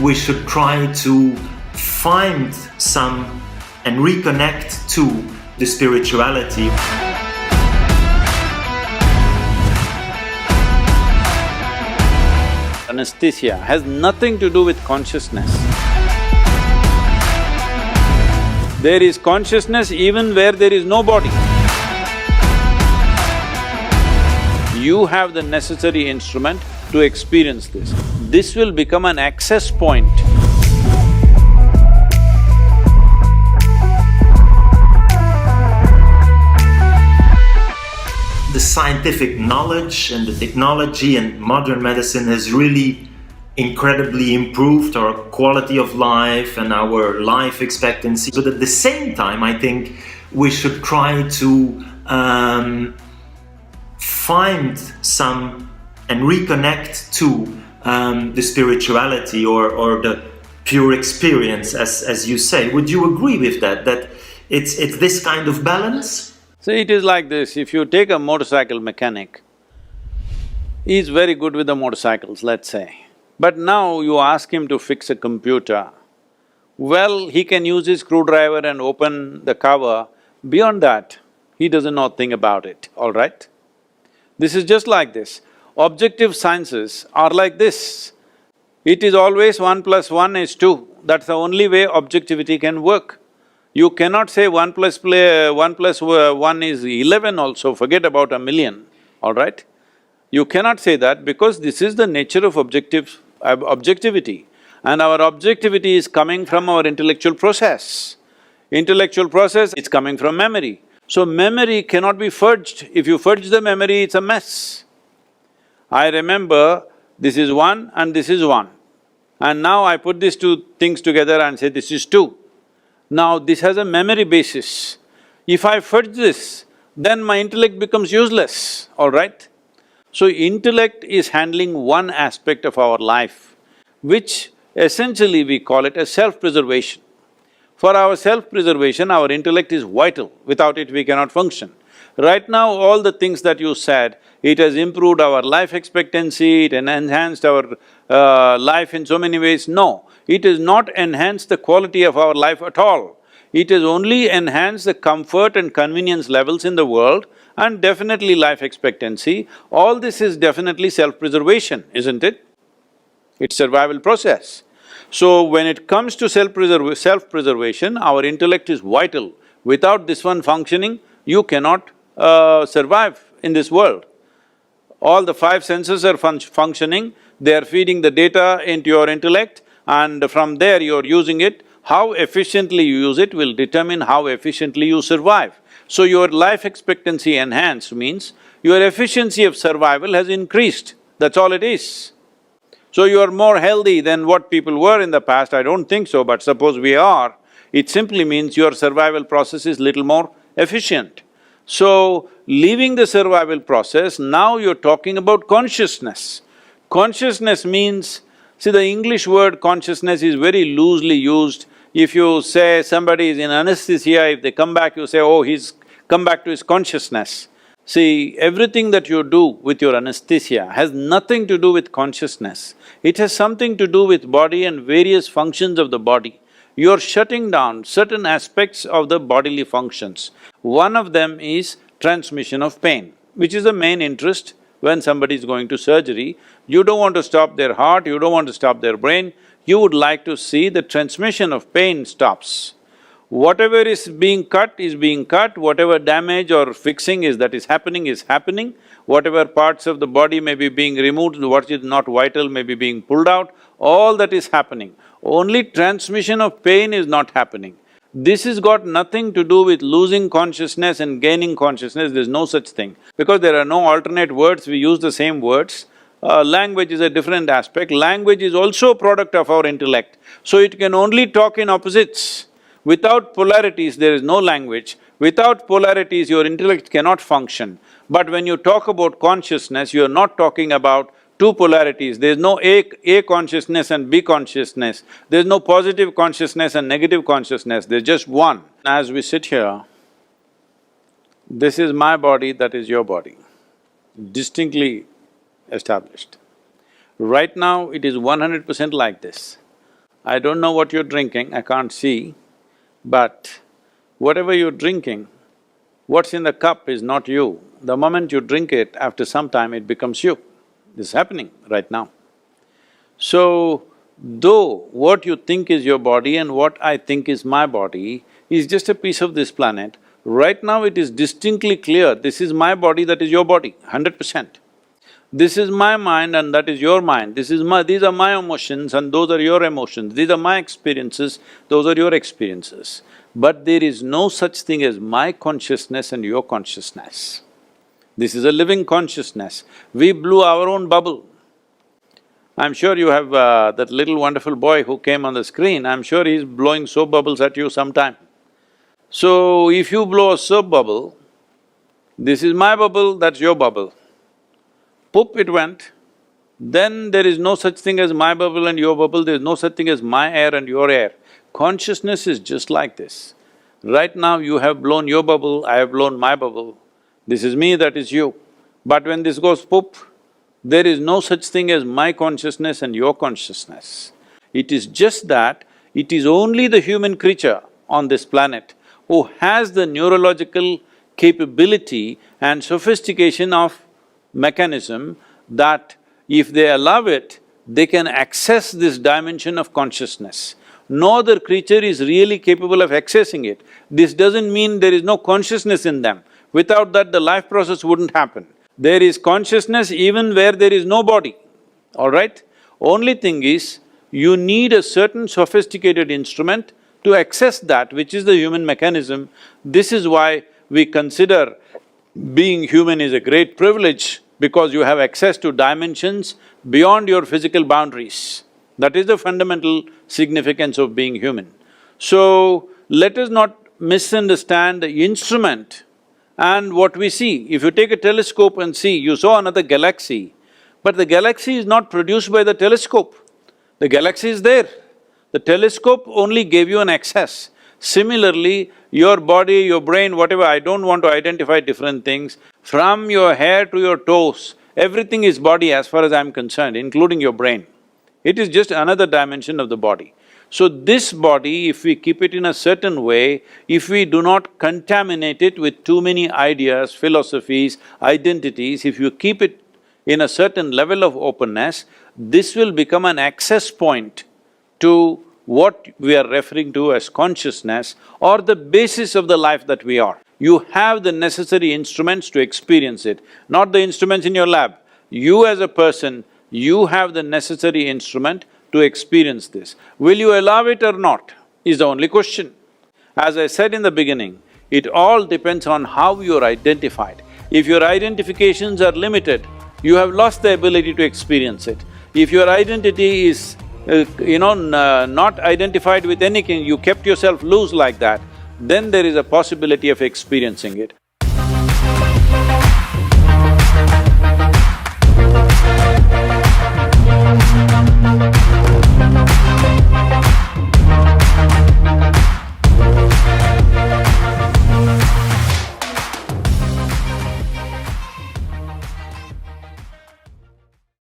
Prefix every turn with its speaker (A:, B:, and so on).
A: we should try to find some and reconnect to the spirituality.
B: Anesthesia has nothing to do with consciousness. There is consciousness even where there is no body. You have the necessary instrument to experience this. This will become an access point.
A: The scientific knowledge and the technology and modern medicine has really incredibly improved our quality of life and our life expectancy. But at the same time, I think we should try to find some and reconnect to the spirituality or the pure experience, as you say. Would you agree with that, that it's this kind of balance?
B: See, it is like this, if you take a motorcycle mechanic, he's very good with the motorcycles, let's say. But now you ask him to fix a computer, well, he can use his screwdriver and open the cover. Beyond that, he doesn't know a thing about it, all right? This is just like this. Objective sciences are like this. It is always 1 + 1 is 2. That's the only way objectivity can work. You cannot say 1 + 1 is 11 also, forget about a million, all right? You cannot say that because this is the nature of objectivity. And our objectivity is coming from our intellectual process. Intellectual process, it's coming from memory. So memory cannot be fudged. If you fudge the memory, it's a mess. I remember this is 1 and this is 1. And now I put these two things together and say this is 2. Now this has a memory basis. If I fudge this, then my intellect becomes useless, all right? So intellect is handling one aspect of our life, which essentially we call it as self-preservation. For our self-preservation, our intellect is vital, without it we cannot function. Right now, all the things that you said, it has improved our life expectancy, it enhanced our life in so many ways. No, it has not enhanced the quality of our life at all. It has only enhanced the comfort and convenience levels in the world and definitely life expectancy. All this is definitely self-preservation, isn't it? It's survival process. So when it comes to self-preservation, our intellect is vital. Without this one functioning, you cannot survive in this world. All the 5 senses are functioning, they are feeding the data into your intellect and from there you're using it. How efficiently you use it will determine how efficiently you survive. So your life expectancy enhanced means your efficiency of survival has increased, that's all it is. So you are more healthy than what people were in the past, I don't think so, but suppose we are, it simply means your survival process is little more efficient. So, leaving the survival process, now you're talking about consciousness. Consciousness means… see, the English word consciousness is very loosely used. If you say somebody is in anesthesia, if they come back, you say, oh, he's come back to his consciousness. See, everything that you do with your anesthesia has nothing to do with consciousness. It has something to do with body and various functions of the body. You're shutting down certain aspects of the bodily functions. One of them is transmission of pain, which is the main interest when somebody is going to surgery. You don't want to stop their heart, you don't want to stop their brain, you would like to see the transmission of pain stops. Whatever is being cut, whatever damage or fixing is happening, whatever parts of the body may be being removed, what is not vital may be being pulled out, all that is happening. Only transmission of pain is not happening. This has got nothing to do with losing consciousness and gaining consciousness, there's no such thing. Because there are no alternate words, we use the same words. Language is a different aspect, language is also a product of our intellect. So it can only talk in opposites. Without polarities, there is no language. Without polarities, your intellect cannot function. But when you talk about consciousness, you are not talking about two polarities. There's no A consciousness and B consciousness. There's no positive consciousness and negative consciousness, there's just one. As we sit here, this is my body, that is your body, distinctly established. Right now, it is 100% like this. I don't know what you're drinking, I can't see, but whatever you're drinking, what's in the cup is not you. The moment you drink it, after some time it becomes you. This is happening right now. So, though what you think is your body and what I think is my body is just a piece of this planet, right now it is distinctly clear, this is my body, that is your body, 100%. This is my mind and that is your mind, these are my emotions and those are your emotions, these are my experiences, those are your experiences. But there is no such thing as my consciousness and your consciousness. This is a living consciousness. We blew our own bubble. I'm sure you have that little wonderful boy who came on the screen, I'm sure he's blowing soap bubbles at you sometime. So, if you blow a soap bubble, this is my bubble, that's your bubble. Poop it went, then there is no such thing as my bubble and your bubble, there is no such thing as my air and your air. Consciousness is just like this. Right now you have blown your bubble, I have blown my bubble. This is me, that is you. But when this goes poop, there is no such thing as my consciousness and your consciousness. It is just that it is only the human creature on this planet who has the neurological capability and sophistication of mechanism that if they allow it, they can access this dimension of consciousness. No other creature is really capable of accessing it. This doesn't mean there is no consciousness in them. Without that, the life process wouldn't happen. There is consciousness even where there is no body, all right? Only thing is, you need a certain sophisticated instrument to access that, which is the human mechanism. This is why we consider being human is a great privilege, because you have access to dimensions beyond your physical boundaries. That is the fundamental significance of being human. So, let us not misunderstand the instrument and what we see. If you take a telescope and see, you saw another galaxy, but the galaxy is not produced by the telescope. The galaxy is there. The telescope only gave you an access. Similarly, your body, your brain, whatever, I don't want to identify different things, from your hair to your toes, everything is body as far as I'm concerned, including your brain. It is just another dimension of the body. So this body, if we keep it in a certain way, if we do not contaminate it with too many ideas, philosophies, identities, if you keep it in a certain level of openness, this will become an access point to what we are referring to as consciousness or the basis of the life that we are. You have the necessary instruments to experience it, not the instruments in your lab. You as a person, you have the necessary instrument to experience this. Will you allow it or not, is the only question. As I said in the beginning, it all depends on how you're identified. If your identifications are limited, you have lost the ability to experience it. If your identity is, not identified with anything, you kept yourself loose like that, then there is a possibility of experiencing it.